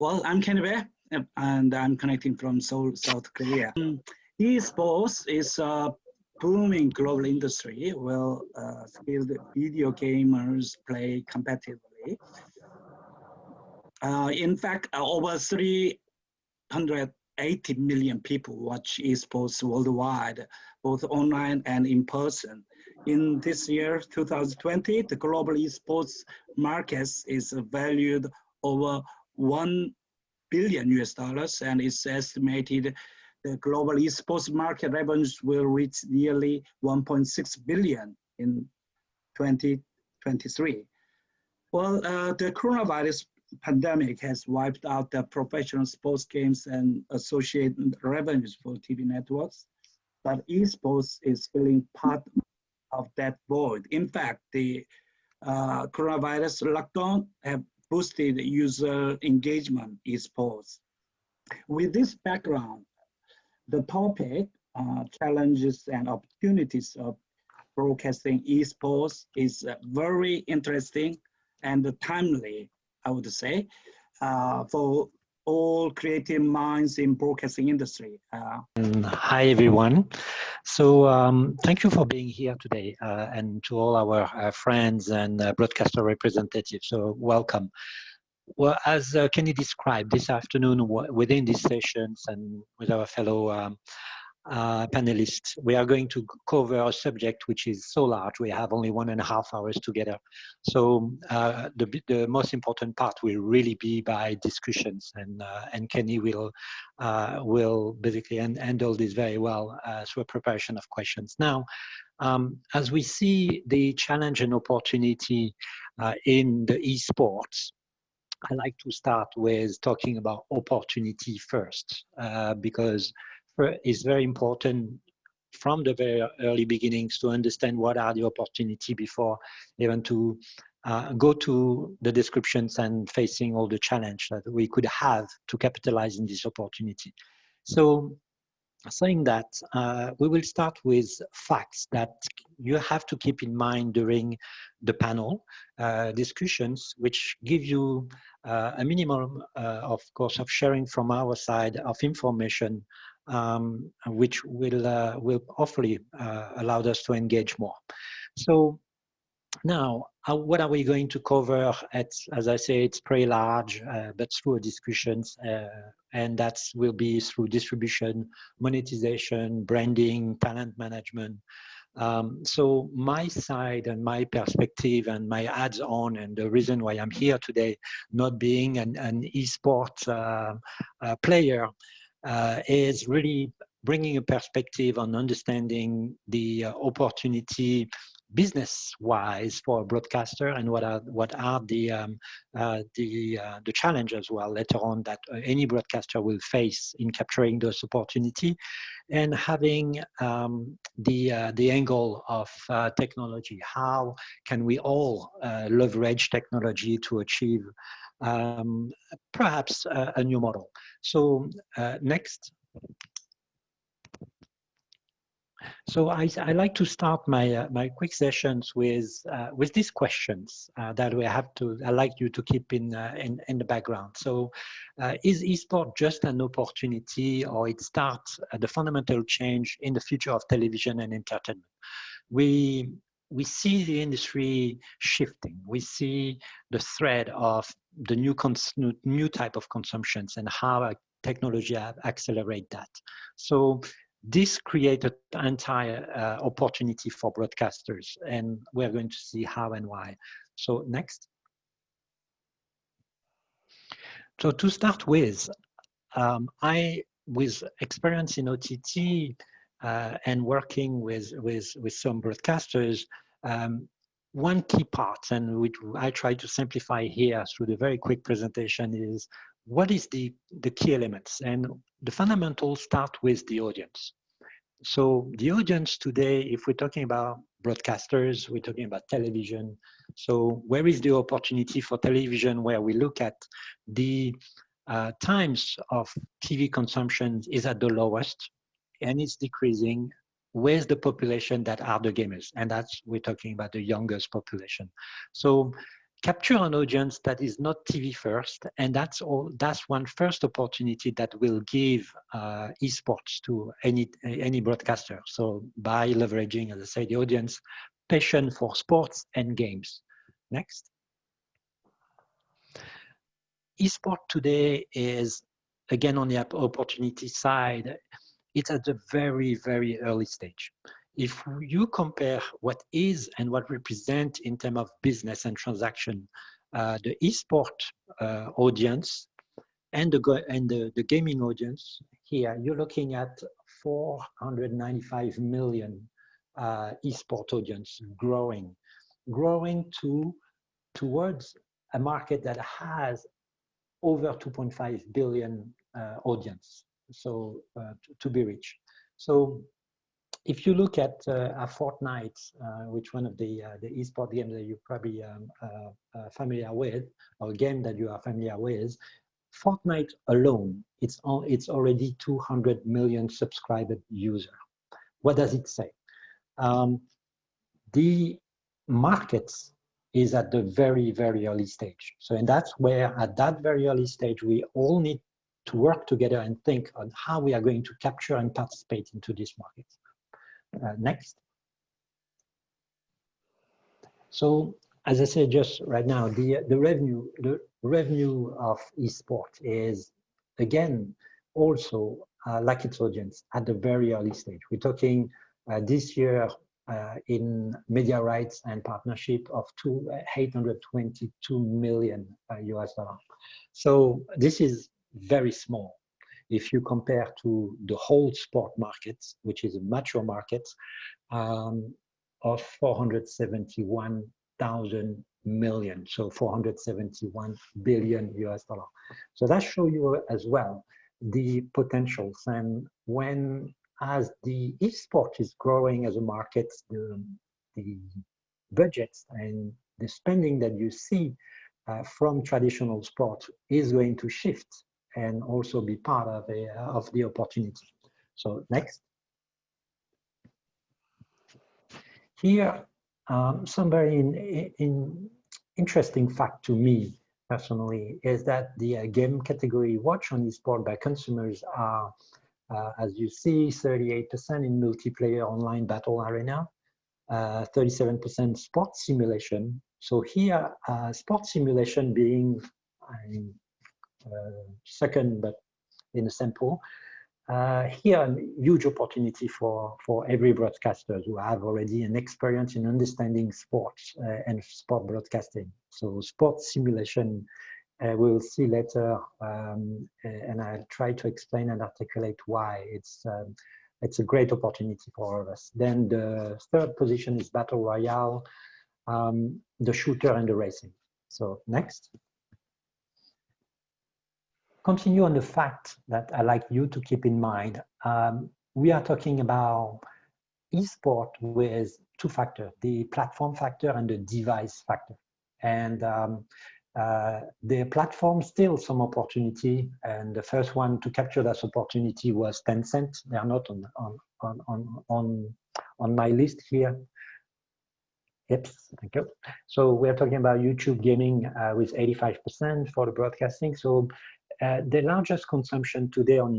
Well, I'm Kenny, and I'm connecting from Seoul, South Korea. Esports is a booming global industry where skilled video gamers play competitively. In fact, over 380 million people watch esports worldwide, both online and in person. In this year, 2020, the global esports market is valued over 1 billion US dollars, and it's estimated the global esports market revenues will reach nearly 1.6 billion in 2023. Well, the coronavirus pandemic has wiped out the professional sports games and associated revenues for TV networks, but esports is filling part of that void. In fact, the coronavirus lockdown have boosted user engagement in esports. With this background, the topic, challenges and opportunities of broadcasting esports is very interesting and timely, I would say, for all creative minds in broadcasting industry. Hi, everyone. So thank you for being here today, and to all our friends and broadcaster representatives. So welcome. Well, as Kenny described this afternoon, within these sessions and with our fellow panelists, we are going to cover a subject which is so large. We have only 1.5 hours together. So the most important part will really be by discussions, and Kenny will basically handle this very well through a preparation of questions. Now, as we see the challenge and opportunity in the esports, I like to start with talking about opportunity first, because it's very important from the very early beginnings to understand what are the opportunity before even to go to the descriptions and facing all the challenge that we could have to capitalize in this opportunity. So saying that, we will start with facts that you have to keep in mind during the panel discussions, which give you a minimum, of course, of sharing from our side of information, which will hopefully allow us to engage more. So now, what are we going to cover? As I say, it's pretty large, but through discussions, and that will be through distribution, monetization, branding, talent management. So my side and my perspective and my adds-on, and the reason why I'm here today, not being an esports player, is really bringing a perspective on understanding the opportunity business-wise for a broadcaster, and what are the challenge as well later on that any broadcaster will face in capturing those opportunity, and having the angle of technology. How can we all leverage technology to achieve perhaps a new model? So next. So I like to start my my quick sessions with these questions that we have to. I like you to keep in the background. So, is esport just an opportunity, or it starts the fundamental change in the future of television and entertainment? We see the industry shifting. We see the thread of the new type of consumptions and how technology accelerate that. So this created entire opportunity for broadcasters, and we're going to see how and why. So next. So to start with, with experience in OTT and working with some broadcasters, one key part, and which I try to simplify here through the very quick presentation, is what is the key elements. And the fundamentals start with the audience. So the audience today, if we're talking about broadcasters, we're talking about television. So where is the opportunity for television, where we look at the times of TV consumption is at the lowest, and it's decreasing with the population that are the gamers, and that's, we're talking about the youngest population. So capture an audience that is not TV first, and that's one first opportunity that will give esports to any broadcaster. So by leveraging, as I say, the audience passion for sports and games. Next. Esport today is, again, on the opportunity side, it's at the very, very early stage. If you compare what is and what represent in terms of business and transaction, the esport audience and the gaming audience, here you're looking at 495 million esport audience growing towards a market that has over 2.5 billion audience, so to be reached. So if you look at Fortnite, which one of the esport games that you're probably familiar with, or a game that you are familiar with, Fortnite alone, it's already 200 million subscribed user. What does it say? The markets is at the very, very early stage. So, and that's where at that very early stage, we all need to work together and think on how we are going to capture and participate into this market. Next. So, as I said just right now, the revenue of esport is, again, also like its audience at the very early stage. We're talking this year in media rights and partnership of $822 million US. So this is very small if you compare to the whole sport markets, which is a mature market of 471,000 million, so 471 billion US dollar. So that shows you as well the potentials, and when as the esport is growing as a market, the budgets and the spending that you see from traditional sport is going to shift and also be part of the opportunity. So next. Here, some very interesting fact to me personally is that the game category watched on esport by consumers are, as you see, 38% in multiplayer online battle arena, 37% sports simulation. So here, sports simulation being second, but in a sample. Here, a huge opportunity for every broadcaster who have already an experience in understanding sports and sport broadcasting. So sports simulation, we'll see later, and I'll try to explain and articulate why it's a great opportunity for all of us. Then the third position is Battle Royale, the shooter and the racing. So next. Continue on the fact that I like you to keep in mind. We are talking about esport with two factors, the platform factor and the device factor. And the platform still some opportunity, and the first one to capture that opportunity was Tencent. They are not on my list here. Yep, thank you. So we're talking about YouTube gaming with 85% for the broadcasting. So the largest consumption today on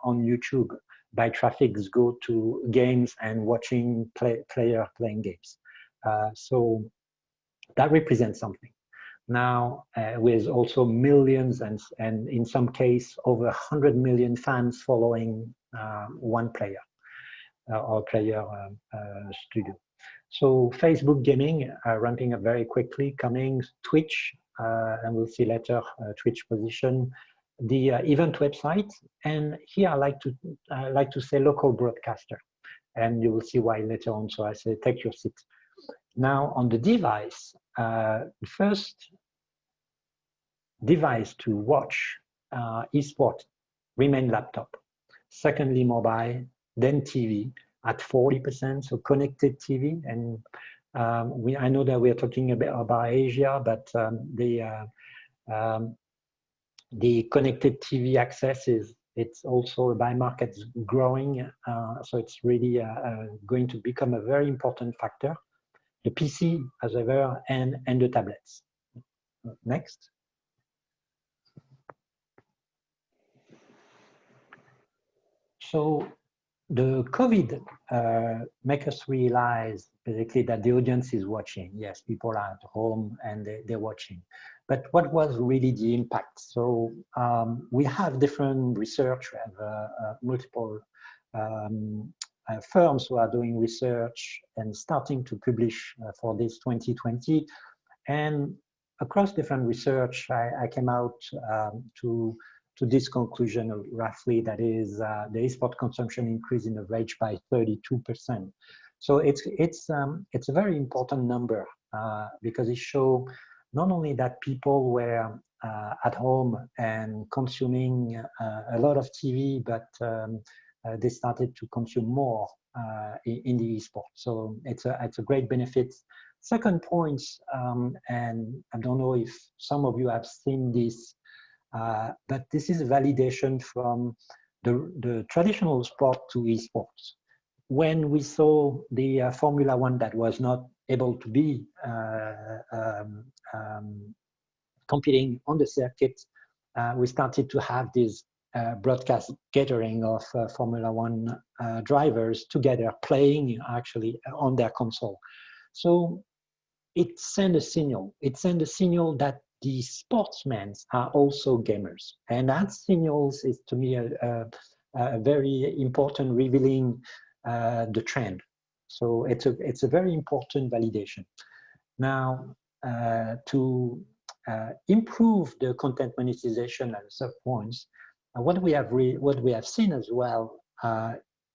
YouTube by traffic go to games and watching player playing games. So that represents something. Now, with also millions and in some case over 100 million fans following one player or player studio. So Facebook gaming ramping up very quickly, coming Twitch, and we'll see later Twitch position, the event website, and here I like to say local broadcaster, and you will see why later on. So I say take your seat. Now on the device, first device to watch esport remain laptop. Secondly, mobile, then TV at 40%. So connected TV, and I know that we are talking a bit about Asia, but the connected TV access it's also by market growing, so it's really going to become a very important factor. The PC as ever and the tablets. Next. So the COVID make us realize basically that the audience is watching. Yes, people are at home and they're watching. But what was really the impact? So we have different research, we have multiple firms who are doing research and starting to publish for this 2020. And across different research, I came out to this conclusion of roughly, that is the esport consumption increased in average by 32%. So it's a very important number because it shows not only that people were at home and consuming a lot of TV, but they started to consume more in the esport. So it's a great benefit. Second point, and I don't know if some of you have seen this, but this is a validation from the traditional sport to esports. When we saw the Formula One that was not able to be competing on the circuit, we started to have this broadcast gathering of Formula One drivers together playing actually on their console. So it sent a signal. It sent a signal that the sportsmen are also gamers, and that signals is to me a very important, revealing the trend. So it's a very important validation. Now to improve the content monetization at some points, what we have seen as well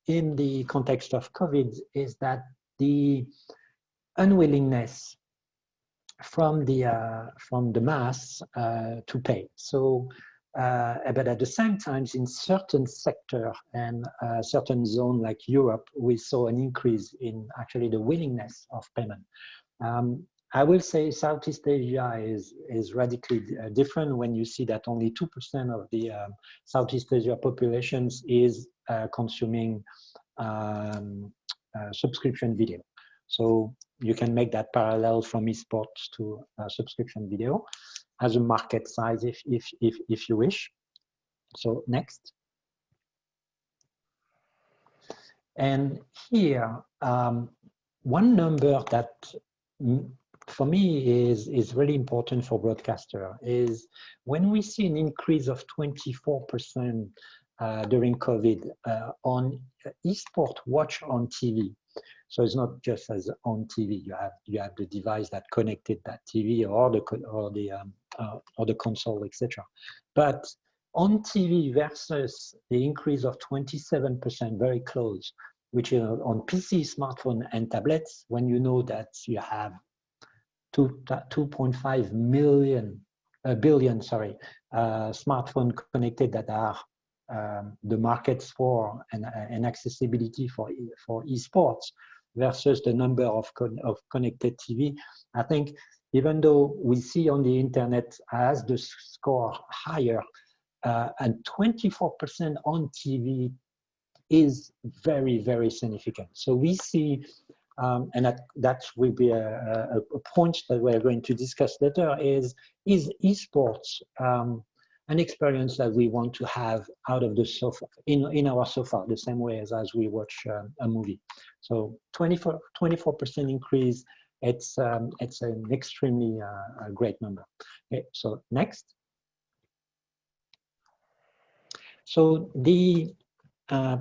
in the context of COVID is that the unwillingness from the mass to pay. So, but at the same time, in certain sector and certain zone like Europe, we saw an increase in actually the willingness of payment. I will say Southeast Asia is radically different when you see that only 2% of the Southeast Asia populations is consuming subscription video. So you can make that parallel from esports to subscription video as a market size if you wish. So next. And here, one number that for me is really important for broadcaster is when we see an increase of 24% during COVID on esport watch on TV. So it's not just as on TV. You have the device that connected that TV or the console, etc. But on TV versus the increase of 27%, very close, which is on PC, smartphone, and tablets. When you know that you have 2.5 billion smartphone connected that are the markets for and accessibility for esports versus the number of connected TV. I think even though we see on the internet as the score higher, and 24% on TV is very, very significant. So we see, and that will be a point that we're going to discuss later, is esports an experience that we want to have out of the sofa, in our sofa, the same way as we watch a movie. So 24% increase, it's an extremely great number. Okay, so next. So the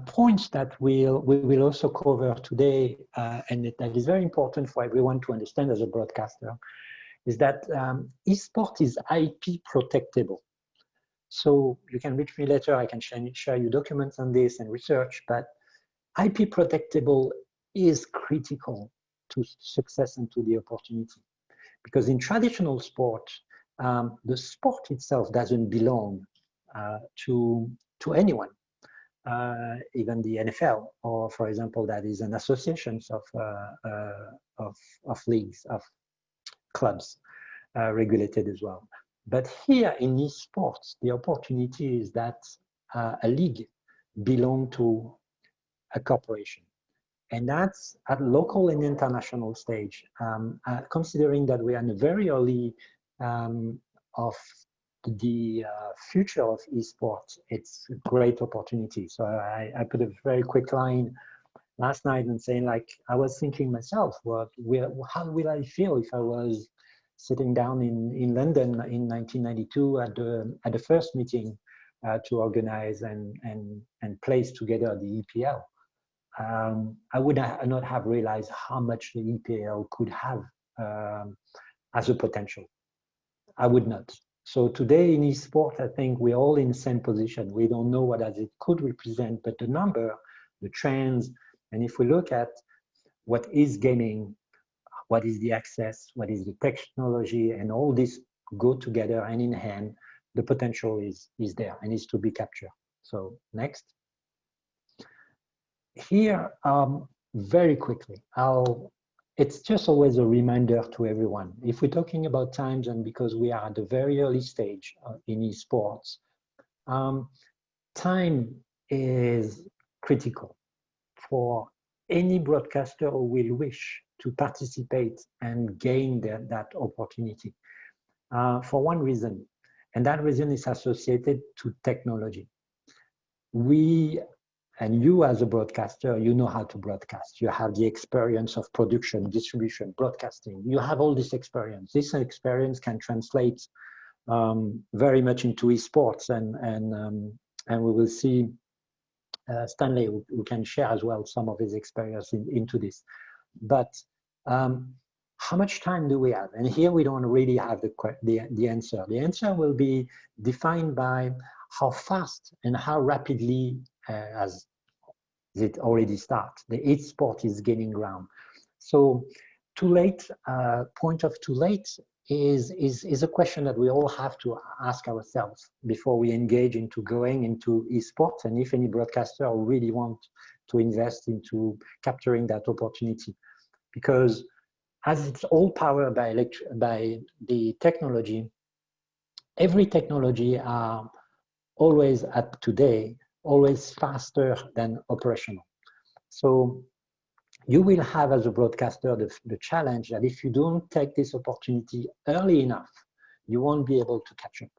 points that we will also cover today, and that is very important for everyone to understand as a broadcaster, is that esport is IP protectable. So you can reach me later, I can share you documents on this and research, but IP protectable is critical to success and to the opportunity. Because in traditional sport, the sport itself doesn't belong to anyone, even the NFL, or for example, that is an association of leagues, of clubs regulated as well. But here in esports, the opportunity is that a league belongs to a corporation. And that's at local and international stage, considering that we are in a very early of the future of esports, it's a great opportunity. So I put a very quick line last night and saying, like, I was thinking myself, how will I feel if I was sitting down in London in 1992 at the first meeting to organize and place together the EPL. I would not have realized how much the EPL could have as a potential. I would not. So today in esports, I think we're all in the same position. We don't know what it could represent, but the number, the trends, and if we look at what is gaming, what is the access, what is the technology, and all this go together hand in hand, the potential is there and is to be captured. So next. Here, very quickly, it's just always a reminder to everyone. If we're talking about times, and because we are at the very early stage in esports, time is critical for any broadcaster who will wish to participate and gain that opportunity for one reason, and that reason is associated to technology. And you as a broadcaster, you know how to broadcast. You have the experience of production, distribution, broadcasting. You have all this experience. This experience can translate very much into esports, and we will see Stanley, who can share as well some of his experience into this. But how much time do we have? And here we don't really have the answer. The answer will be defined by how fast and how rapidly as it already starts. The esports is gaining ground. So too late, point of too late is a question that we all have to ask ourselves before we engage into going into esports, and if any broadcaster really want to invest into capturing that opportunity. Because as it's all powered by the technology, every technology are always up to date, always faster than operational. So you will have as a broadcaster the challenge that if you don't take this opportunity early enough, you won't be able to catch up.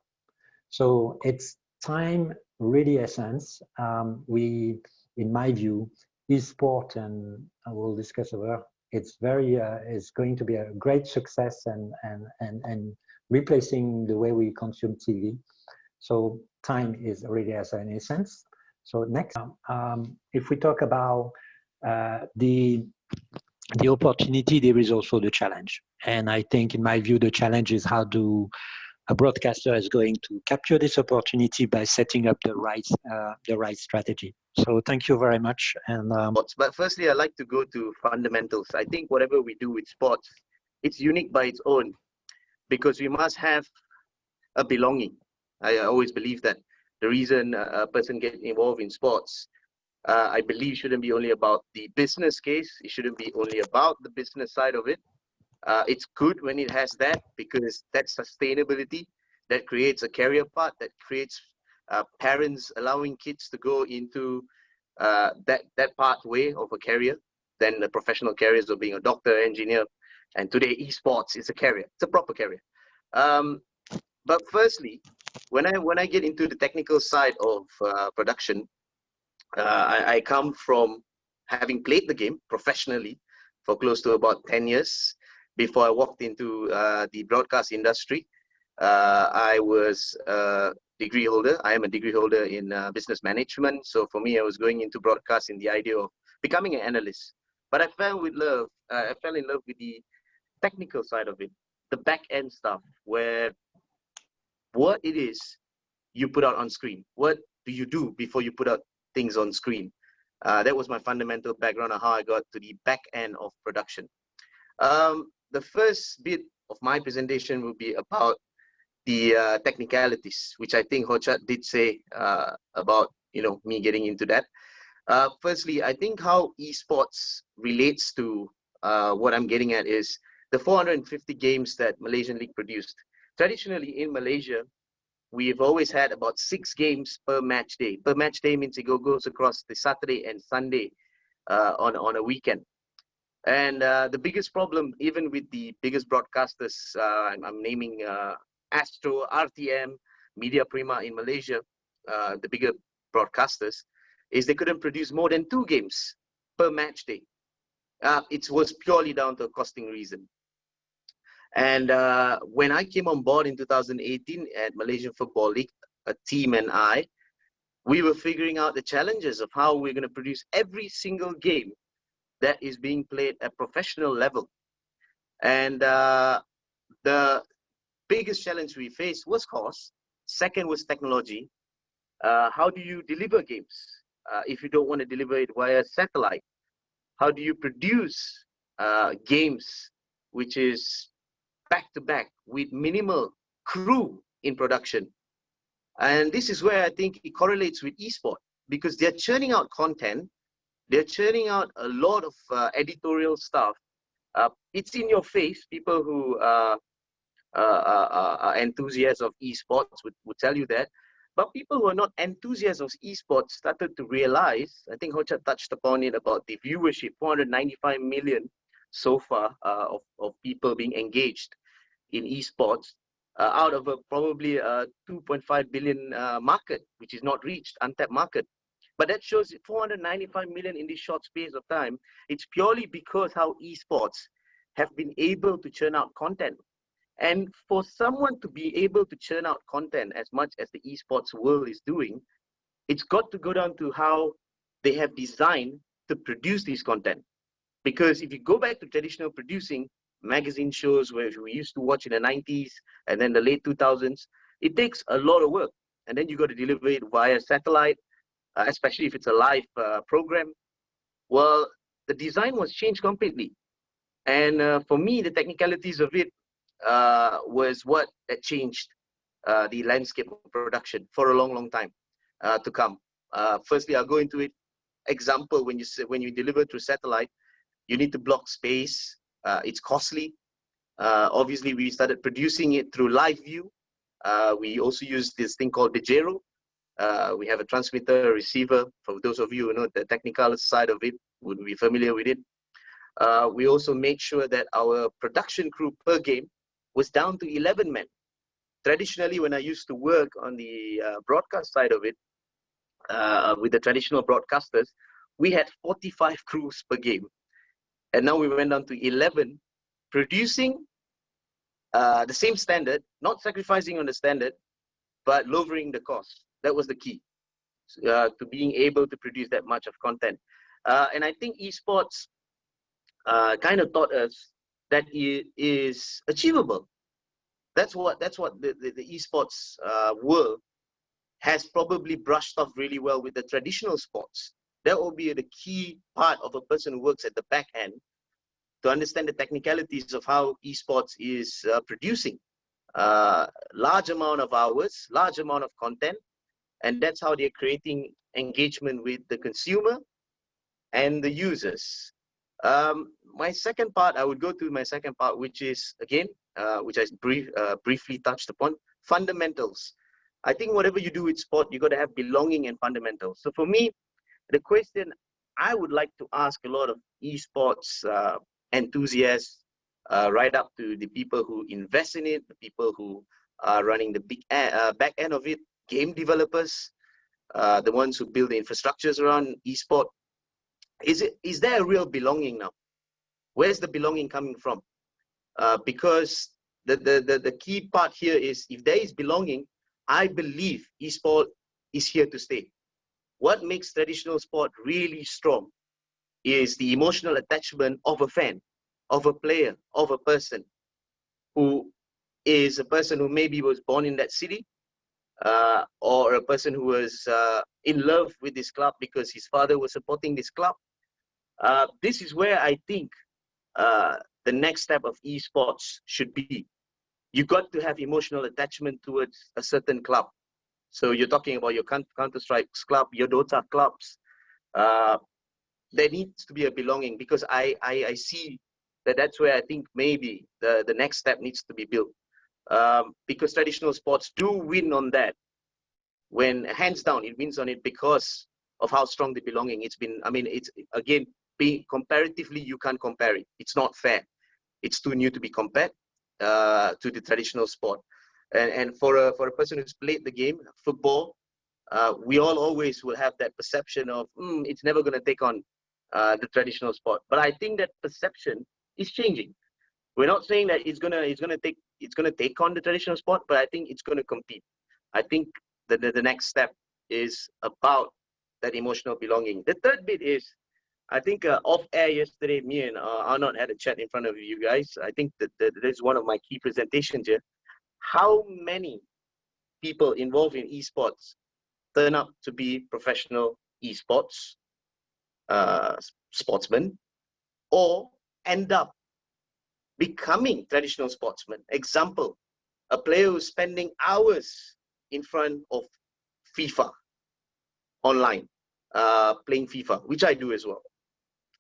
So it's time really essence. In my view, esport, and I will discuss over, it's going to be a great success and replacing the way we consume TV. So time is really as an essence. So next, if we talk about the opportunity, there is also the challenge. And I think, in my view, the challenge is how a broadcaster is going to capture this opportunity by setting up the right strategy. So thank you very much. And but firstly, I'd like to go to fundamentals. I think whatever we do with sports, it's unique by its own, because we must have a belonging. I always believe that the reason a person gets involved in sports, I believe, shouldn't be only about the business case. It shouldn't be only about the business side of it. It's good when it has that, because that's sustainability. That creates a career path, that creates parents allowing kids to go into that pathway of a career, than the professional careers of being a doctor, engineer. And today, esports is a career. It's a proper career. But firstly, when I get into the technical side of production, I come from having played the game professionally for close to about 10 years before I walked into the broadcast industry. I was a degree holder. I am a degree holder in business management. So for me, I was going into broadcast in the idea of becoming an analyst. But I fell in love with the technical side of it, the back end stuff, where what it is you put out on screen. What do you do before you put out things on screen? That was my fundamental background on how I got to the back end of production. The first bit of my presentation will be about the technicalities, which I think Hochat did say about me getting into that. Firstly, I think how esports relates to what I'm getting at is the 450 games that Malaysian League produced. Traditionally in Malaysia, we've always had about 6 games per match day. Per match day means it goes across the Saturday and Sunday on a weekend. And the biggest problem, even with the biggest broadcasters, I'm naming Astro, RTM, Media Prima in Malaysia, the bigger broadcasters, is they couldn't produce more than 2 games per match day. It was purely down to a costing reason. And when I came on board in 2018 at Malaysian Football League, a team and I, we were figuring out the challenges of how we're going to produce every single game that is being played at professional level. And the biggest challenge we faced was cost. Second was technology. How do you deliver games if you don't want to deliver it via satellite? How do you produce games which is back-to-back with minimal crew in production? And this is where I think it correlates with eSport, because they're churning out content. They're churning out a lot of editorial stuff. It's in your face. People who are enthusiasts of esports would tell you that. But people who are not enthusiasts of esports started to realize, I think Hocha touched upon it, about the viewership, 495 million so far of people being engaged in esports out of probably a 2.5 billion market, which is not reached, untapped market. But that shows 495 million in this short space of time. It's purely because how esports have been able to churn out content. And for someone to be able to churn out content as much as the esports world is doing, it's got to go down to how they have designed to produce this content. Because if you go back to traditional producing, magazine shows where we used to watch in the 90s and then the late 2000s, it takes a lot of work. And then you got to deliver it via satellite, especially if it's a live program. Well, the design was changed completely. And for me, the technicalities of it was what changed the landscape of production for a long, long time to come. Firstly, I'll go into it. Example, when you deliver through satellite, you need to block space. It's costly. Obviously, we started producing it through live view. We also use this thing called Dejero. We have a transmitter, a receiver. For those of you who know the technical side of it, would be familiar with it. We also made sure that our production crew per game was down to 11 men. Traditionally, when I used to work on the broadcast side of it, with the traditional broadcasters, we had 45 crews per game. And now we went down to 11, producing the same standard, not sacrificing on the standard, but lowering the cost. That was the key to being able to produce that much of content. And I think esports kind of taught us that it is achievable. That's what the esports world has probably brushed off really well with the traditional sports. That will be the key part of a person who works at the back end to understand the technicalities of how esports is producing large amount of hours, large amount of content, and that's how they're creating engagement with the consumer and the users. My second part, I would go to my second part, which is, again, which I briefly touched upon, fundamentals. I think whatever you do with sport, you got to have belonging and fundamentals. So for me, the question I would like to ask a lot of esports enthusiasts, right up to the people who invest in it, the people who are running the back end of it, game developers, the ones who build the infrastructures around esport. Is there a real belonging now? Where's the belonging coming from? Because the key part here is, if there is belonging, I believe esport is here to stay. What makes traditional sport really strong is the emotional attachment of a fan, of a player, of a person who is a person who maybe was born in that city, or a person who was in love with this club because his father was supporting this club. This is where I think the next step of esports should be. You got to have emotional attachment towards a certain club. So you're talking about your Counter-Strike club, your Dota clubs. There needs to be a belonging, because I see that that's where I think maybe the next step needs to be built. Because traditional sports do win on that. When hands down, it wins on it because of how strong the belonging. It's been, I mean, it's, again, comparatively, you can't compare it. It's not fair. It's too new to be compared to the traditional sport. And for a person who's played the game, football, we all always will have that perception of it's never going to take on the traditional sport. But I think that perception is changing. We're not saying that it's gonna take on the traditional sport, but I think it's going to compete. I think the next step is about that emotional belonging. The third bit is, I think off air yesterday, me and Arnold had a chat in front of you guys. I think that is one of my key presentations here. How many people involved in esports turn up to be professional esports sportsmen, or end up becoming traditional sportsmen? Example, a player who's spending hours in front of FIFA online, playing FIFA, which I do as well.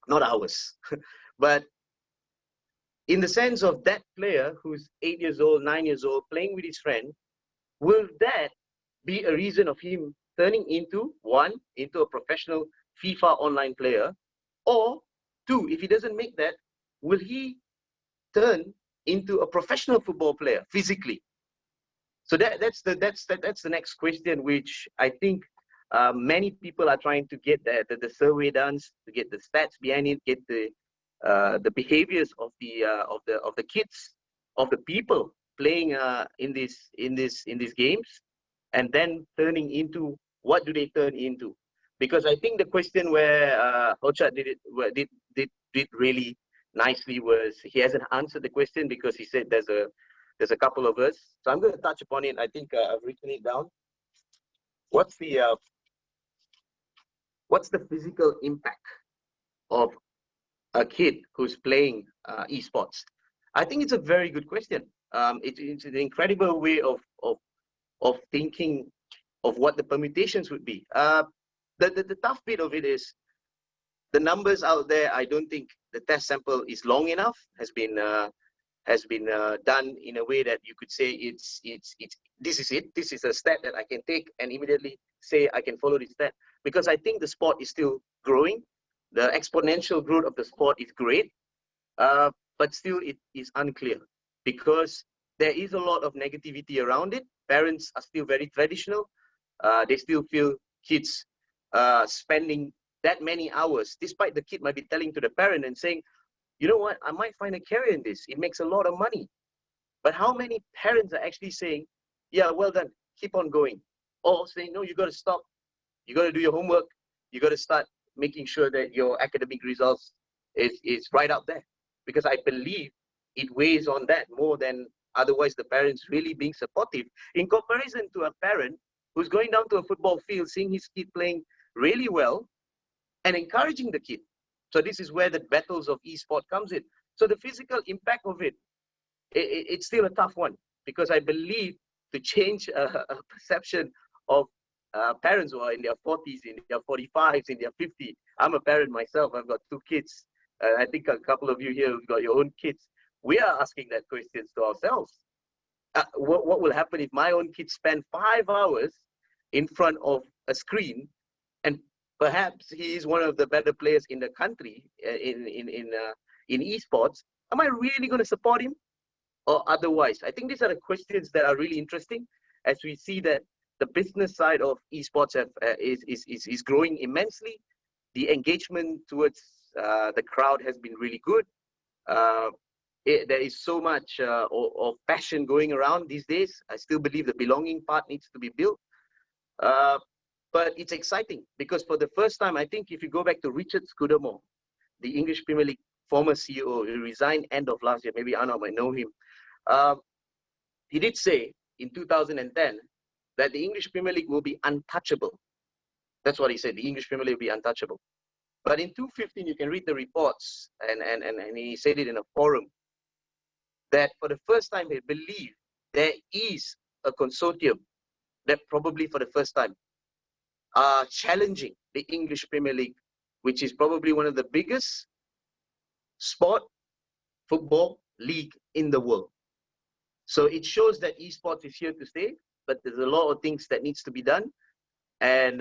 Not hours, but in the sense of that player who's 8 years old, 9 years old, playing with his friend, will that be a reason of him turning into a professional FIFA online player? Or two, if he doesn't make that, will he turn into a professional football player physically? So that's the next question, which I think many people are trying to get the survey done, to get the stats behind it, get the behaviors of the kids, of the people playing in these games, and then turning into, what do they turn into? Because I think the question where Hochat did really nicely was, he hasn't answered the question because he said there's a couple of us. So I'm going to touch upon it. I think I've written it down. What's the physical impact of a kid who's playing esports? I think it's a very good question. It's an incredible way of thinking of what the permutations would be. The tough bit of it is the numbers out there. I don't think the test sample is long enough, has been done in a way that you could say this is a stat that I can take and immediately say I can follow this stat, because I think the sport is still growing. The exponential growth of the sport is great, but still it is unclear because there is a lot of negativity around it. Parents are still very traditional. They still feel kids spending that many hours, despite the kid might be telling to the parent and saying, you know what, I might find a career in this. It makes a lot of money. But how many parents are actually saying, yeah, well done, keep on going? Or saying, no, you got to stop. You got to do your homework. You got to start making sure that your academic results is right out there. Because I believe it weighs on that more than otherwise the parents really being supportive, in comparison to a parent who's going down to a football field, seeing his kid playing really well and encouraging the kid. So this is where the battles of esport comes in. So the physical impact of it's still a tough one, because I believe to change a perception of parents who are in their 40s, in their 45s, in their 50s. I'm a parent myself. I've got 2 kids. I think a couple of you here have got your own kids. We are asking that questions to ourselves. What will happen if my own kids spend 5 hours in front of a screen, and perhaps he is one of the better players in the country in esports? Am I really going to support him or otherwise? I think these are the questions that are really interesting, as we see that the business side of esports is growing immensely. The engagement towards the crowd has been really good. There is so much of passion going around these days. I still believe the belonging part needs to be built. But it's exciting because for the first time, I think if you go back to Richard Scudamore, the English Premier League former CEO, he resigned end of last year. Maybe Anna might know him. He did say in 2010 that the English Premier League will be untouchable. That's what he said. The English Premier League will be untouchable. But in 2015, you can read the reports, and he said it in a forum, that for the first time, they believe there is a consortium that probably for the first time are challenging the English Premier League, which is probably one of the biggest football league in the world. So it shows that esports is here to stay, but there's a lot of things that needs to be done. And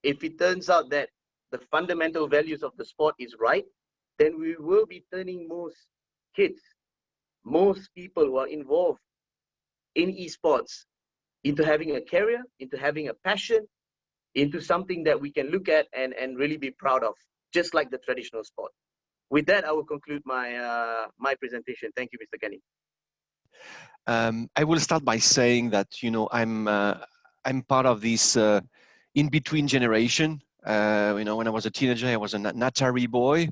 if it turns out that the fundamental values of the sport is right, then we will be turning most kids, most people who are involved in esports into having a career, into having a passion, into something that we can look at and really be proud of, just like the traditional sport. With that, I will conclude my my presentation. Thank you, Mr. Kenny. I will start by saying that, you know, I'm part of this in-between generation. You know, when I was a teenager, I was an Atari boy,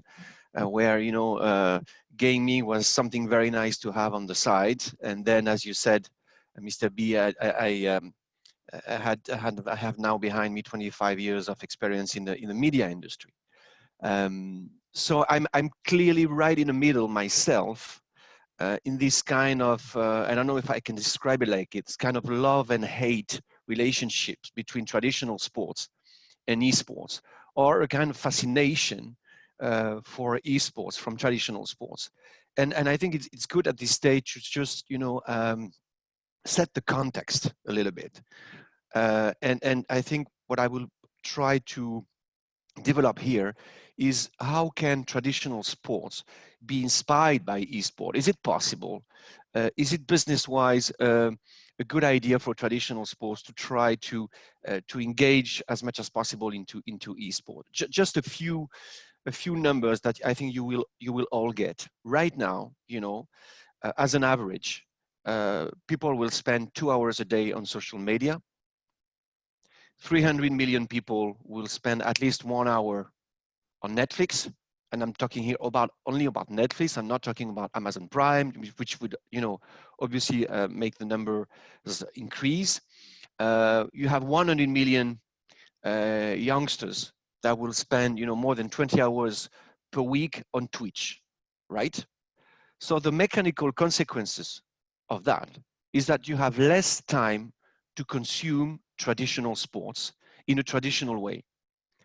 where, you know, gaming was something very nice to have on the side. And then, as you said, Mr. B, I have now behind me 25 years of experience in the media industry. So I'm clearly right in the middle myself, in this kind of, I don't know if I can describe it like it's kind of love and hate relationships between traditional sports and esports, or a kind of fascination for esports from traditional sports. And I think it's good at this stage to just, you know, set the context a little bit. And I think what I will try to develop here is how can traditional sports be inspired by esport? Is it possible? Is it business-wise a good idea for traditional sports to try to engage as much as possible into esport? Just a few numbers that I think you will all get right now. You know, as an average, people will spend 2 hours a day on social media. 300 million people will spend at least 1 hour on Netflix. And I'm talking here only about Netflix. I'm not talking about Amazon Prime, which would, you know, obviously make the numbers increase. You have 100 million youngsters that will spend, you know, more than 20 hours per week on Twitch, right? So the mechanical consequences of that is that you have less time to consume traditional sports in a traditional way,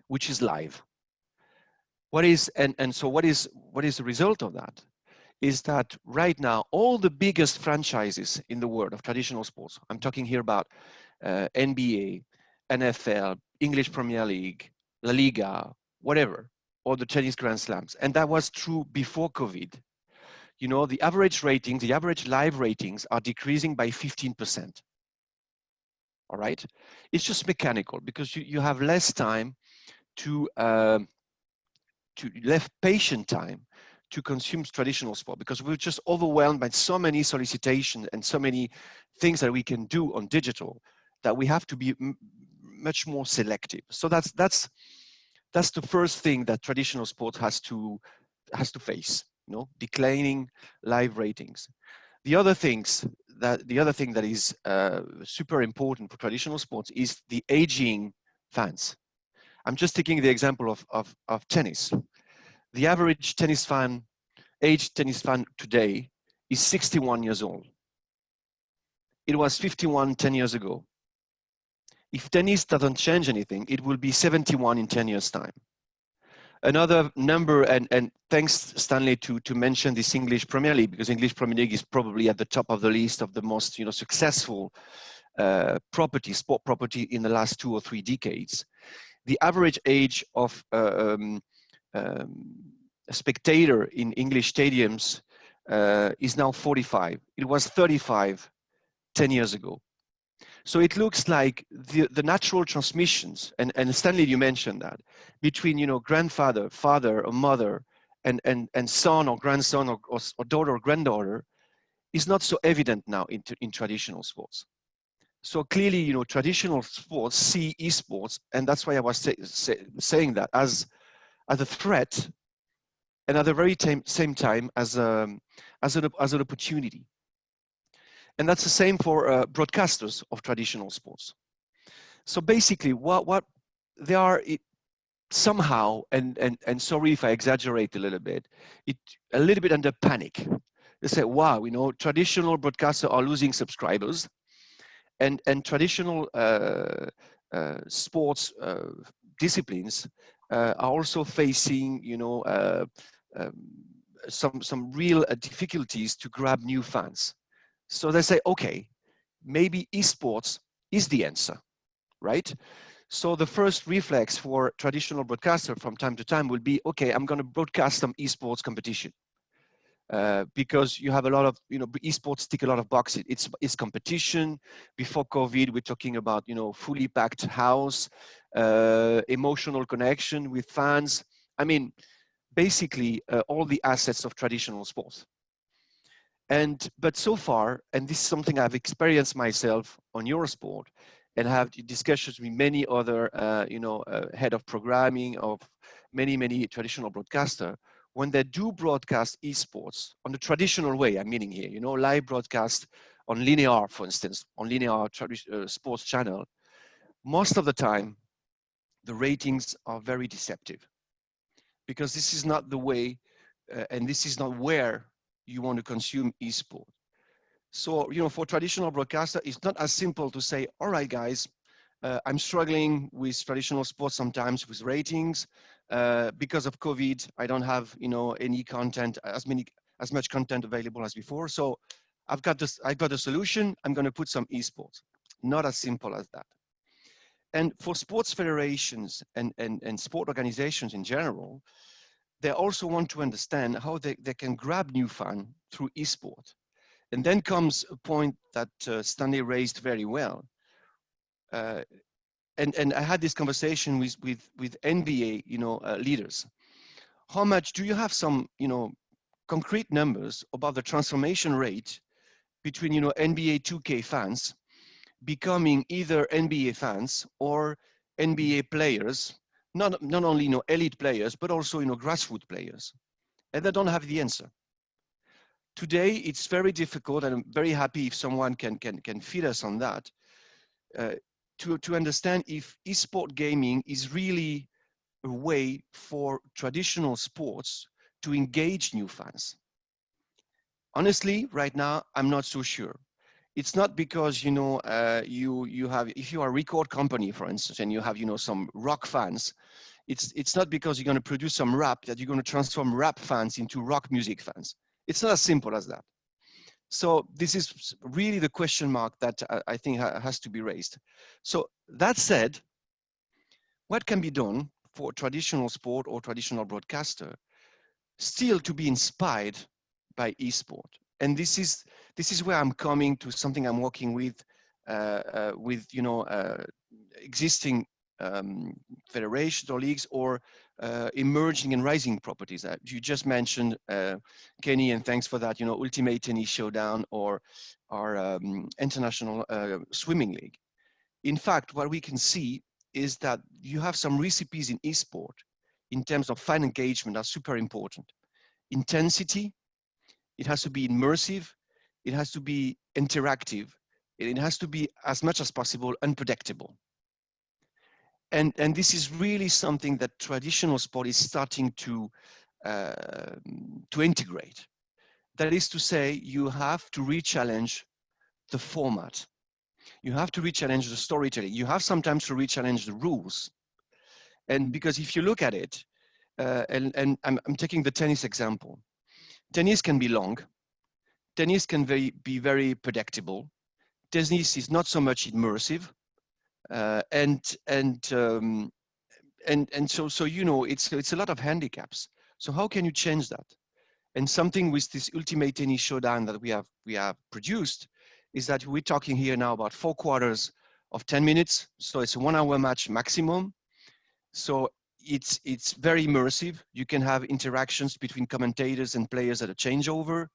which is live. What is the result of that? Is that right now all the biggest franchises in the world of traditional sports, I'm talking here about NBA, NFL, English Premier League, La Liga, whatever, or the tennis Grand Slams, and that was true before COVID. You know, the average ratings, the average live ratings are decreasing by 15%. All right, it's just mechanical because you have less time to less patient time to consume traditional sport, because we're just overwhelmed by so many solicitations and so many things that we can do on digital that we have to be much more selective. So that's the first thing that traditional sport has to face, you know, declining live ratings. The other thing that is super important for traditional sports is the aging fans. I'm just taking the example of tennis. The average aged tennis fan today is 61 years old. It was 51 10 years ago. If tennis doesn't change anything, it will be 71 in 10 years' time. Another number, and thanks Stanley to mention this English Premier League, because English Premier League is probably at the top of the list of the most, you know, successful sport property in the last 2 or 3 decades. The average age of a spectator in English stadiums is now 45. It was 35 10 years ago. So it looks like the natural transmissions, and Stanley, you mentioned that, between, you know, grandfather, father, or mother, and son or grandson or daughter or granddaughter is not so evident now in traditional sports. So clearly, you know, traditional sports see esports, and that's why I was saying that as a threat, and at the very same time as an opportunity. And that's the same for broadcasters of traditional sports. So basically, what they are somehow, and sorry if I exaggerate a little bit under panic. They say, wow, you know, traditional broadcasters are losing subscribers, and traditional sports disciplines are also facing, you know, some real difficulties to grab new fans. So they say, okay, maybe esports is the answer, right? So the first reflex for traditional broadcaster from time to time will be, okay, I'm going to broadcast some esports competition. Because you have a lot of, esports tick a lot of boxes. It's competition. Before COVID, we're talking about, fully packed house, emotional connection with fans. I mean, basically all the assets of traditional sports. But so far, and this is something I've experienced myself on Eurosport, and have discussions with many other, head of programming of many traditional broadcaster. When they do broadcast esports on the traditional way, I'm meaning here, live broadcast on linear, for instance, on linear sports channel, most of the time, the ratings are very deceptive, because this is not the way, and this is not where you want to consume esport. So, for traditional broadcaster, it's not as simple to say, all right, guys, I'm struggling with traditional sports sometimes with ratings. Because of COVID, I don't have, any content, as much content available as before. So I've got a solution. I'm going to put some esports. Not as simple as that. And for sports federations and sport organizations in general, they also want to understand how they can grab new fun through esport. And then comes a point that Stanley raised very well. And I had this conversation with NBA, leaders. How much do you have some, concrete numbers about the transformation rate between, NBA 2K fans becoming either NBA fans or NBA players, not only, elite players, but also, grassroots players? And they don't have the answer. Today, it's very difficult, and I'm very happy if someone can feed us on that, to understand if esport gaming is really a way for traditional sports to engage new fans. Honestly, right now, I'm not so sure. It's not because, you have, if you are a record company, for instance, and you have, some rock fans, it's not because you're going to produce some rap that you're going to transform rap fans into rock music fans. It's not as simple as that. So this is really the question mark that I think has to be raised. So that said, what can be done for traditional sport or traditional broadcaster still to be inspired by esport? And this is where I'm coming to something I'm working with existing federations or leagues, or emerging and rising properties. You just mentioned, Kenny, and thanks for that, Ultimate Tennis Showdown, or our international swimming league. In fact, what we can see is that you have some recipes in esport in terms of fan engagement are super important. Intensity, it has to be immersive, it has to be interactive, and it has to be, as much as possible, unpredictable. And this is really something that traditional sport is starting to integrate. That is to say, you have to re-challenge the format. You have to re-challenge the storytelling. You have sometimes to re-challenge the rules. And because if you look at it, and I'm taking the tennis example. Tennis can be long. Tennis can be very predictable. Tennis is not so much immersive. And so it's a lot of handicaps. So how can you change that? And something with this Ultimate Tennis Showdown that we have produced is that we're talking here now about 4 quarters of 10 minutes. So it's a 1 hour match maximum. So it's very immersive. You can have interactions between commentators and players at a changeover.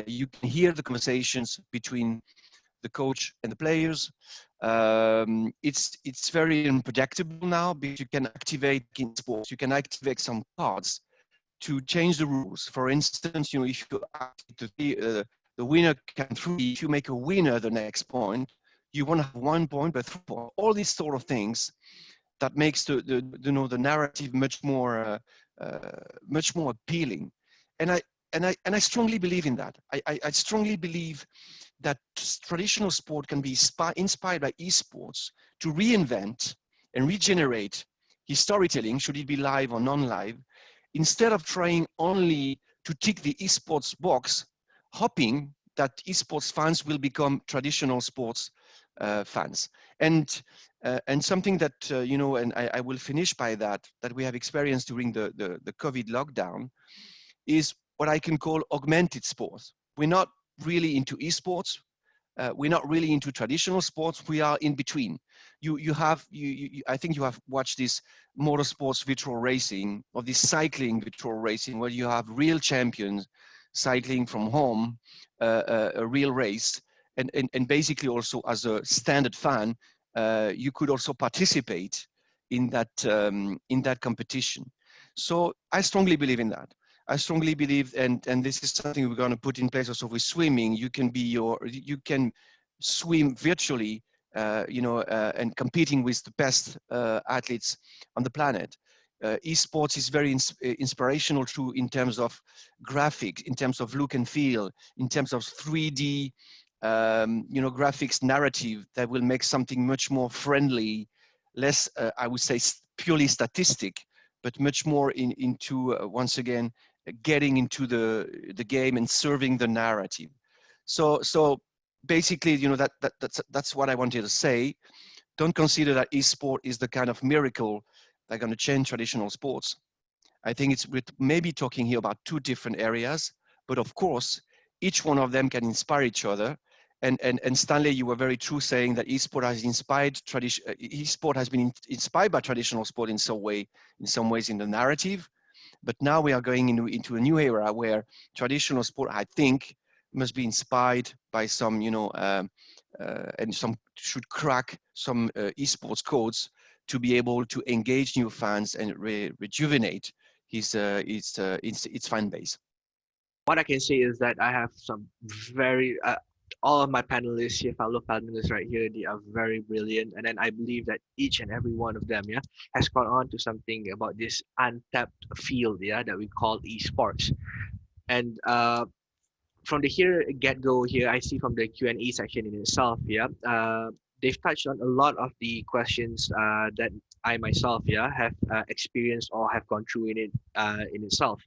You can hear the conversations between the coach and the players. It's very unpredictable now, because you can activate in sports, you can activate some cards to change the rules. For instance, if you activate the winner can 3, if you make a winner the next point, you want to have 1 point, but 3 points. All these sort of things that makes the narrative much more appealing. And I strongly believe in that. I strongly believe that traditional sport can be inspired by esports to reinvent and regenerate his storytelling, should it be live or non-live, instead of trying only to tick the esports box, hoping that esports fans will become traditional sports fans. And something that you know, and I will finish by that we have experienced during the COVID lockdown is what I can call augmented sports. We're not really into esports. We're not really into traditional sports. We are in between. I think you have watched this motorsports virtual racing or this cycling virtual racing where you have real champions cycling from home, a real race, and basically also as a standard fan, you could also participate in that competition. So I strongly believe in that. I strongly believe, and this is something we're going to put in place also with swimming. You can swim virtually, and competing with the best athletes on the planet. Esports is very inspirational too in terms of graphics, in terms of look and feel, in terms of 3D, graphics narrative that will make something much more friendly, less, I would say, purely statistic, but much more into once again getting into the game and serving the narrative. So basically, that's what I wanted to say. Don't consider that esport is the kind of miracle that's going to change traditional sports. I think we're maybe talking here about two different areas, but of course, each one of them can inspire each other. And Stanley, you were very true saying that esport has been inspired by traditional sport in some ways in the narrative. But now we are going into a new era where traditional sport, I think, must be inspired by some, and some should crack some esports codes to be able to engage new fans and rejuvenate its fan base. What I can say is that I have some very all of my panelists here, fellow panelists right here, they are very brilliant, and then I believe that each and every one of them, has gone on to something about this untapped field, that we call esports. And from the get-go here, I see from the Q&A section in itself, they've touched on a lot of the questions that I myself, have experienced or have gone through in itself.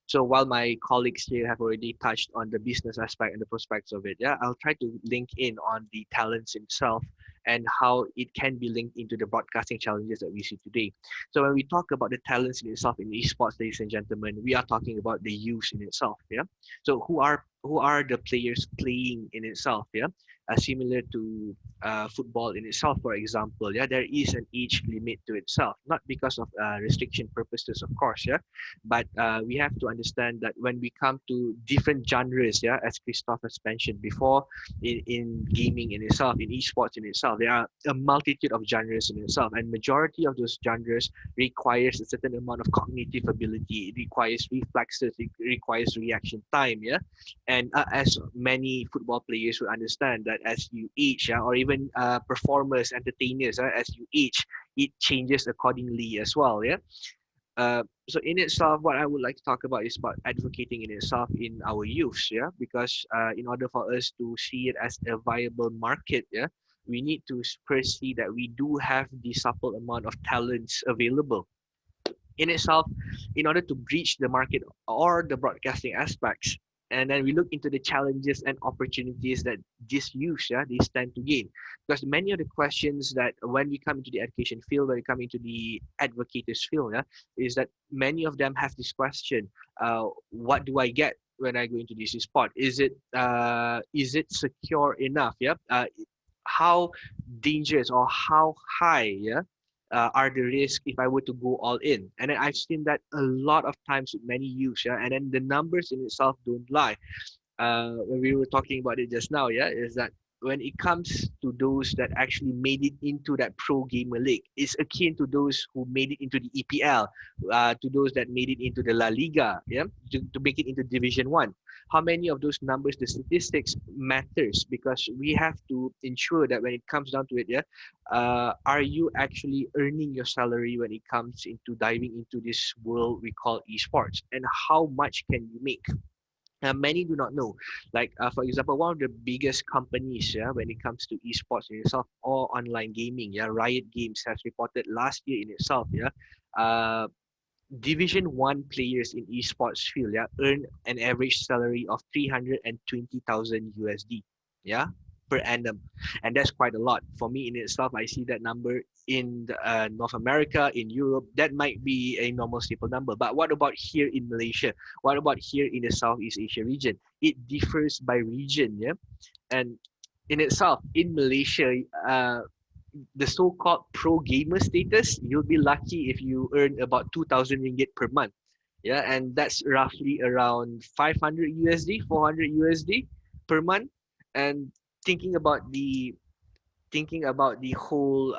So while my colleagues here have already touched on the business aspect and the prospects of it, I'll try to link in on the talents itself and how it can be linked into the broadcasting challenges that we see today. So when we talk about the talents in itself in esports, ladies and gentlemen, we are talking about the youth in itself. So who are the players playing in itself? Similar to football in itself, for example, there is an age limit to itself, not because of restriction purposes, of course, but we have to understand that when we come to different genres, as Christoph has mentioned before, in gaming in itself, in esports in itself, there are a multitude of genres in itself, and majority of those genres requires a certain amount of cognitive ability. It requires reflexes, it requires reaction time, and as many football players will understand that as you age, or even performers, entertainers, as you age, it changes accordingly as well. So in itself, what I would like to talk about is about advocating in itself in our youth, because in order for us to see it as a viable market, we need to first see that we do have the supple amount of talents available. In itself, in order to breach the market or the broadcasting aspects, and then we look into the challenges and opportunities that these youth, they stand to gain. Because many of the questions that when we come into the education field, when we come into the advocators field, is that many of them have this question: what do I get when I go into this sport? Is it secure enough? How dangerous or how high? Are the risks if I were to go all in? And then I've seen that a lot of times with many youths, and then the numbers in itself don't lie. When we were talking about it just now, is that when it comes to those that actually made it into that pro gamer league, it's akin to those who made it into the EPL, to those that made it into the La Liga, to make it into Division 1. How many of those numbers, the statistics matters, because we have to ensure that when it comes down to it, are you actually earning your salary when it comes into diving into this world we call esports, and how much can you make? Many do not know. Like, for example, one of the biggest companies, when it comes to esports in itself or online gaming, Riot Games has reported last year in itself, Division 1 players in esports field, earn an average salary of 320,000 USD. per annum, and that's quite a lot. For me in itself, I see that number in North America, in Europe, that might be a normal simple number. But what about here in Malaysia? What about here in the Southeast Asia region? It differs by region, yeah. And in itself, in Malaysia, the so-called pro gamer status, you'll be lucky if you earn about 2,000 ringgit per month. Yeah, and that's roughly around 500 USD, 400 USD per month. And thinking about the whole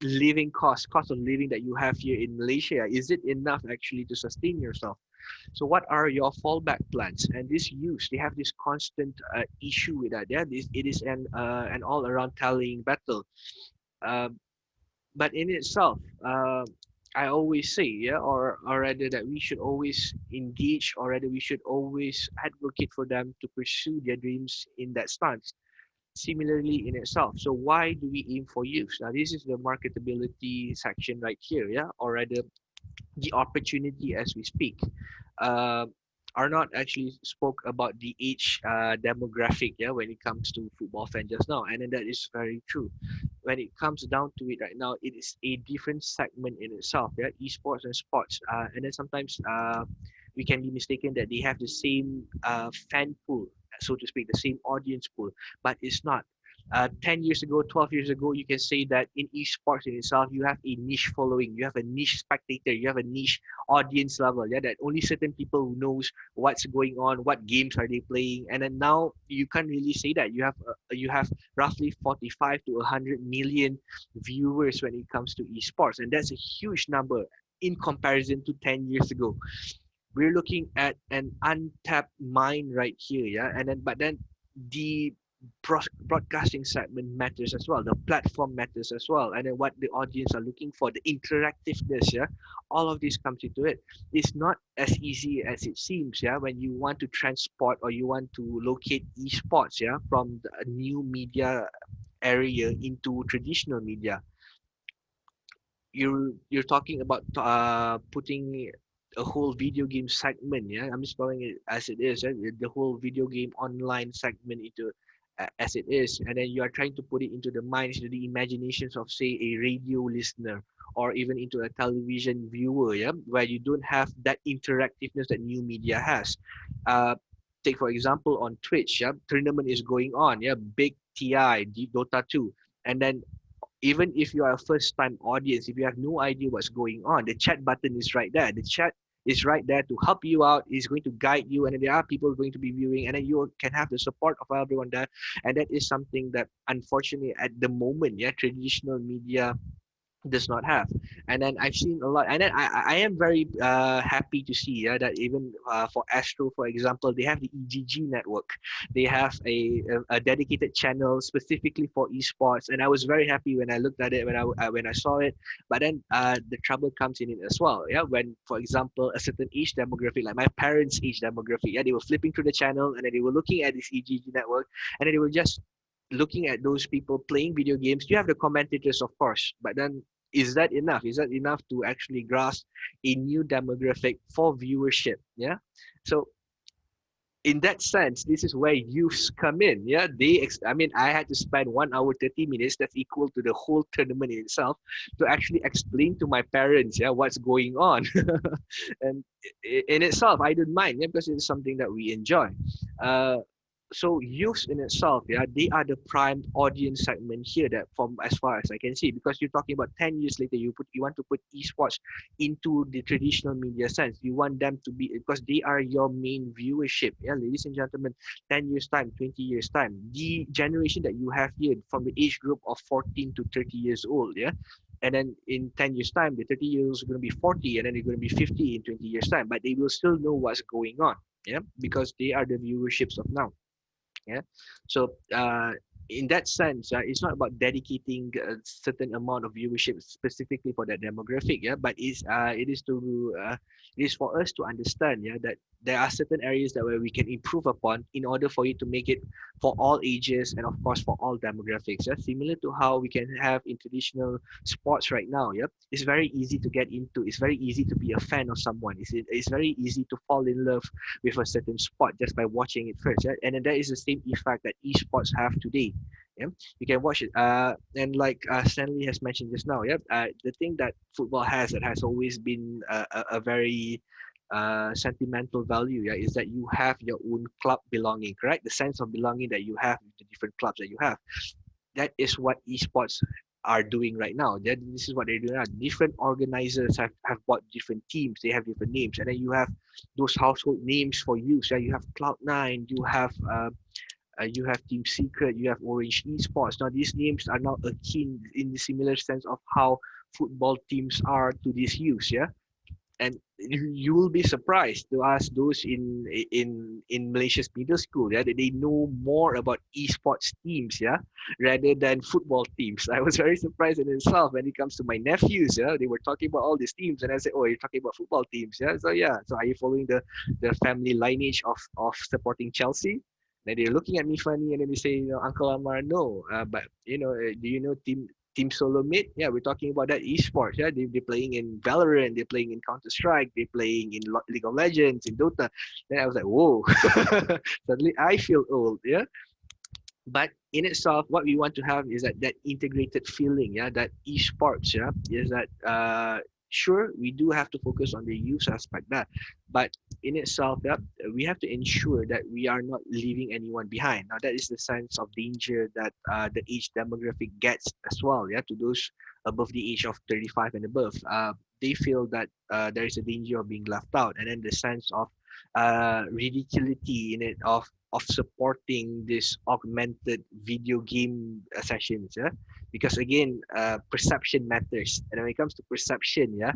living cost of living that you have here in Malaysia, is it enough actually to sustain yourself? So what are your fallback plans? And these youths, they have this constant issue with that. Yeah, it is an all around tallying battle. Um, but in itself, I always say, yeah, or rather that we should always engage, or rather we should always advocate for them to pursue their dreams in that stance. Similarly in itself. So why do we aim for youth? Now this is the marketability section right here, yeah, or rather the opportunity as we speak. Uh, Arnold actually spoke about the age demographic, yeah, when it comes to football fan just now, and then that is very true. When it comes down to it right now, it is a different segment in itself, yeah, esports and sports, and then sometimes we can be mistaken that they have the same fan pool, so to speak, the same audience pool, but it's not. 10 years ago, 12 years ago, you can say that in esports in itself, you have a niche following, you have a niche spectator, you have a niche audience level, yeah, that only certain people who knows what's going on, what games are they playing, and then now you can't really say that. You have roughly 45 to 100 million viewers when it comes to esports, and that's a huge number in comparison to 10 years ago. We're looking at an untapped mine right here, yeah, and then but then the broadcasting segment matters as well, the platform matters as well, and then what the audience are looking for, the interactiveness, yeah, all of this comes into it. It's not as easy as it seems, yeah, when you want to transport or you want to locate esports, yeah, from the new media area into traditional media. You're talking about putting a whole video game segment, yeah, I'm just calling it as it is, the whole video game online segment into as it is, and then you are trying to put it into the minds, into the imaginations of say a radio listener or even into a television viewer, yeah, where you don't have that interactiveness that new media has. uh Take for example on Twitch, yeah, tournament is going on, yeah, big Dota 2, and then even if you are a first time audience, if you have no idea what's going on, the chat button is right there. The chat is right there to help you out, is going to guide you, and then there are people going to be viewing, and then you can have the support of everyone there. And that is something that unfortunately at the moment, yeah, traditional media does not have. And then I've seen a lot, and then I am very happy to see, yeah, that even for Astro, for example, they have the EGG network. They have a dedicated channel specifically for esports, and I was very happy when I looked at it, when I saw it. But then the trouble comes in it as well, yeah, when for example a certain age demographic, like my parents' age demographic, yeah, they were flipping through the channel and then they were looking at this EGG network, and then they were just looking at those people playing video games. You have the commentators, of course, but then is that enough? Is that enough to actually grasp a new demographic for viewership? Yeah. So in that sense, this is where youths come in. Yeah. I mean, I had to spend 1 hour, 30 minutes, that's equal to the whole tournament in itself, to actually explain to my parents, yeah, what's going on. And in itself, I don't mind, yeah, because it's something that we enjoy. So youth in itself, yeah, they are the prime audience segment here, that from as far as I can see, because you're talking about 10 years later, you want to put esports into the traditional media sense. You want them to be, because they are your main viewership, yeah, ladies and gentlemen. 10 years time, 20 years time, the generation that you have here from the age group of 14 to 30 years old, yeah, and then in 10 years time, the 30 years old are going to be 40, and then they're going to be 50 in 20 years time, but they will still know what's going on, yeah, because they are the viewerships of now. Yeah. So in that sense, it's not about dedicating a certain amount of viewership specifically for that demographic, yeah, but it is for us to understand, yeah, that there are certain areas that where we can improve upon in order for you to make it for all ages and of course for all demographics. Yeah? Similar to how we can have in traditional sports right now. Yep, it's very easy to get into. It's very easy to be a fan of someone. It's very easy to fall in love with a certain sport just by watching it first. Yeah? And then that is the same effect that esports have today. Yeah, you can watch it. And like Stanley has mentioned just now, yeah, the thing that football has that has always been a very sentimental value, yeah, is that you have your own club belonging, correct? The sense of belonging that you have with the different clubs that you have. That is what esports are doing right now. This is what they're doing now. Different organizers have bought different teams. They have different names, and then you have those household names for use. Yeah, you have Cloud9, you have Team Secret, you have Orange Esports. Now these names are now akin in the similar sense of how football teams are to this use. Yeah, and you will be surprised to ask those in Malaysia's middle school, yeah, that they know more about esports teams, yeah, rather than football teams. I was very surprised in itself when it comes to my nephews, yeah, they were talking about all these teams, and I said, oh, you're talking about football teams, yeah, so yeah, so are you following the family lineage of supporting Chelsea? Then they're looking at me funny, and then they say, you know, Uncle Amar, no, but you know, do you know Team Solo Mid? Yeah, we're talking about that esports. Yeah, they're playing in Valorant, they're playing in Counter Strike, they're playing in League of Legends, in Dota. Then I was like, whoa, suddenly I feel old. Yeah, but in itself, what we want to have is that integrated feeling. Yeah, that esports. Yeah, is that sure we do have to focus on the youth aspect that, but in itself, yeah, we have to ensure that we are not leaving anyone behind. Now that is the sense of danger that the age demographic gets as well. Yeah, to those above the age of 35 and above, they feel that there is a danger of being left out, and then the sense of ridiculity in it of supporting this augmented video game sessions. Yeah, because again, perception matters, and when it comes to perception, yeah,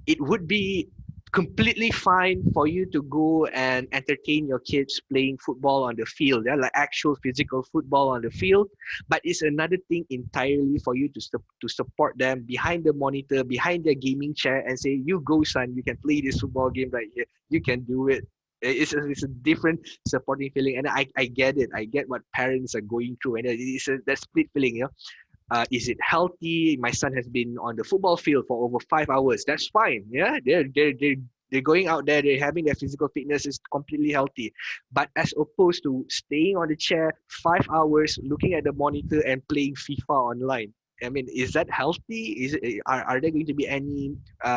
it would be completely fine for you to go and entertain your kids playing football on the field, yeah, like actual physical football on the field. But it's another thing entirely for you to support them behind the monitor, behind their gaming chair, and say, "You go, son. You can play this football game right here. You can do it." It's a different supporting feeling, and I get it. I get what parents are going through, and it's that split feeling, you know. Is it healthy? My son has been on the football field for over 5 hours. That's fine. Yeah, they're going out there. They're having their physical fitness is completely healthy. But as opposed to staying on the chair 5 hours, looking at the monitor and playing FIFA online. I mean, is that healthy? Are there going to be any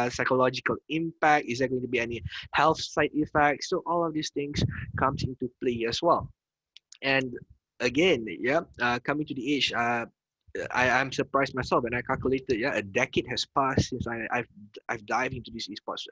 psychological impact? Is there going to be any health side effects? So all of these things comes into play as well. And again, yeah, coming to the age, I'm surprised myself when I calculated. Yeah, a decade has passed since I've dived into this esports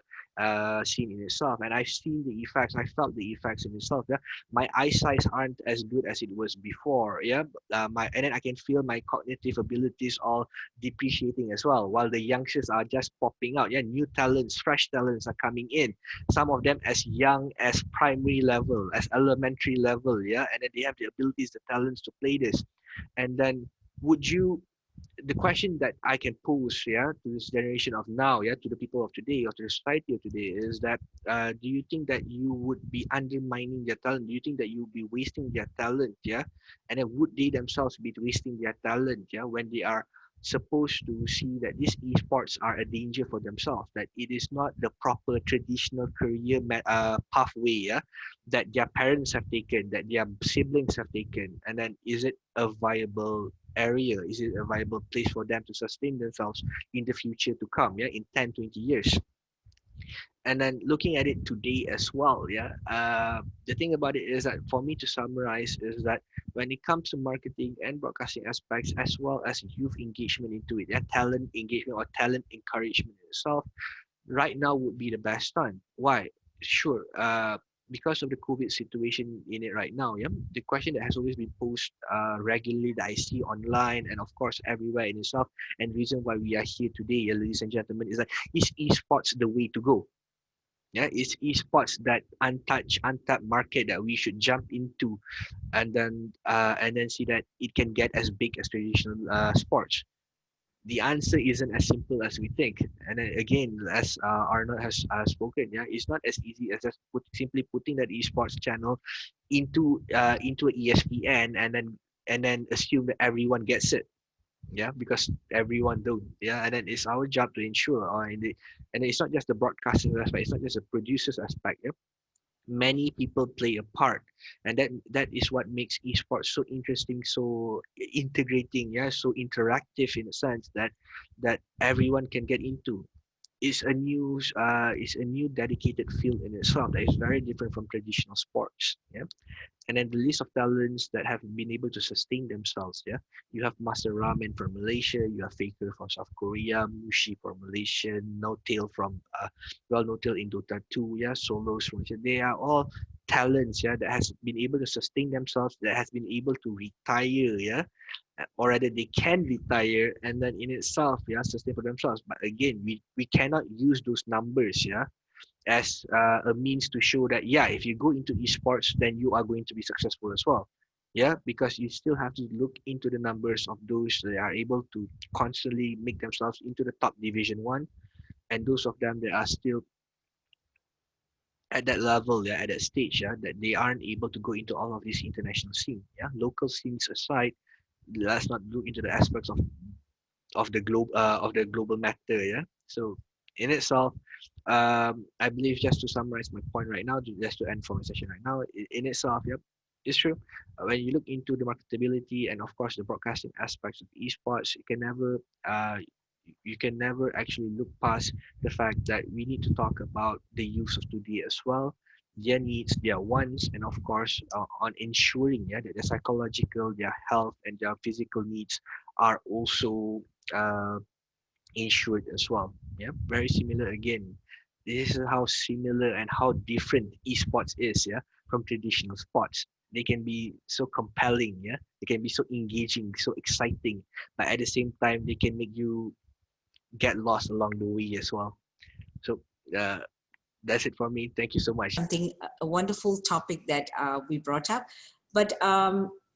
scene in itself, and I've seen the effects. I felt the effects in itself. Yeah, my eyesight aren't as good as it was before. Yeah, and then I can feel my cognitive abilities all depreciating as well. While the youngsters are just popping out. Yeah, new talents, fresh talents are coming in. Some of them as young as primary level, as elementary level. Yeah, and then they have the abilities, the talents to play this, and then would you the question that I can pose, yeah, to this generation of now, yeah, to the people of today or to the society of today is that do you think that you would be undermining their talent? Do you think that you would be wasting their talent, yeah? And then would they themselves be wasting their talent, yeah, when they are supposed to see that these esports are a danger for themselves, that it is not the proper traditional career pathway, yeah, that their parents have taken, that their siblings have taken, and then is it a viable area? Is it a viable place for them to sustain themselves in the future to come, yeah, in 10, 20 years? And then looking at it today as well, yeah, the thing about it is that for me to summarize is that when it comes to marketing and broadcasting aspects as well as youth engagement into it, yeah, talent engagement or talent encouragement itself, right now would be the best time. Why? Sure, because of the COVID situation in it right now, yeah, the question that has always been posed regularly that I see online and of course everywhere in itself, and the reason why we are here today, ladies and gentlemen, is that is esports the way to go? Yeah, is esports that untapped market that we should jump into, and then see that it can get as big as traditional sports? the answer isn't as simple as we think. And then again, as Arnold has spoken, yeah, it's not as easy as just simply putting that esports channel into an ESPN and then assume that everyone gets it. Yeah, because everyone don't. Yeah, and then it's our job to ensure, and it's not just the broadcasting aspect, it's not just the producers aspect. Yeah, many people play a part, and that is what makes esports so interesting, so integrating, yeah, so interactive in a sense that everyone can get into. It's a new dedicated field in itself that is very different from traditional sports. Yeah, and then the list of talents that have been able to sustain themselves. Yeah, you have Master Ramen from Malaysia, you have Faker from South Korea, Mushi from Malaysia, No Tail from No Tail in Dota 2. Yeah, Solos from Malaysia. They are all talents. Yeah, that has been able to sustain themselves, that has been able to retire. Yeah, or rather they can retire and then in itself, yeah, sustain for themselves. But again, we cannot use those numbers, yeah, as a means to show that, yeah, if you go into esports, then you are going to be successful as well. Yeah, because you still have to look into the numbers of those that are able to constantly make themselves into the top division one, and those of them that are still at that level, yeah, at that stage, yeah, that they aren't able to go into all of these international scene. Yeah, local scenes aside, let's not look into the aspects of the global matter. Yeah, so in itself, I believe, just to summarize my point right now, just to end for my session right now, in itself, yep, it's true. When you look into the marketability and of course the broadcasting aspects of esports, you can never actually look past the fact that we need to talk about the youth of today as well, their needs, their wants, and of course on ensuring, yeah, that their psychological, their health, and their physical needs are also uh, insured as well. Yeah, very similar again. This is how similar and how different esports is, yeah, from traditional sports. They can be so compelling, yeah. They can be so engaging, so exciting, but at the same time, they can make you get lost along the way as well. So uh, that's it for me. Thank you so much. Something, a wonderful topic that we brought up, but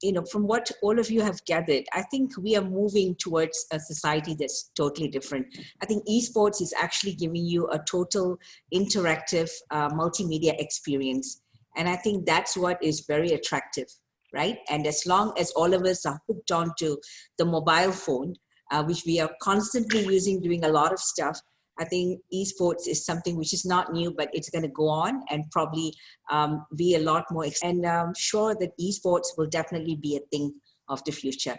you know, from what all of you have gathered, I think we are moving towards a society that's totally different. I think esports is actually giving you a total interactive multimedia experience, and I think that's what is very attractive, right? And as long as all of us are hooked onto the mobile phone, which we are constantly using, doing a lot of stuff, I think esports is something which is not new, but it's going to go on and probably be a lot more. And I'm sure that esports will definitely be a thing of the future.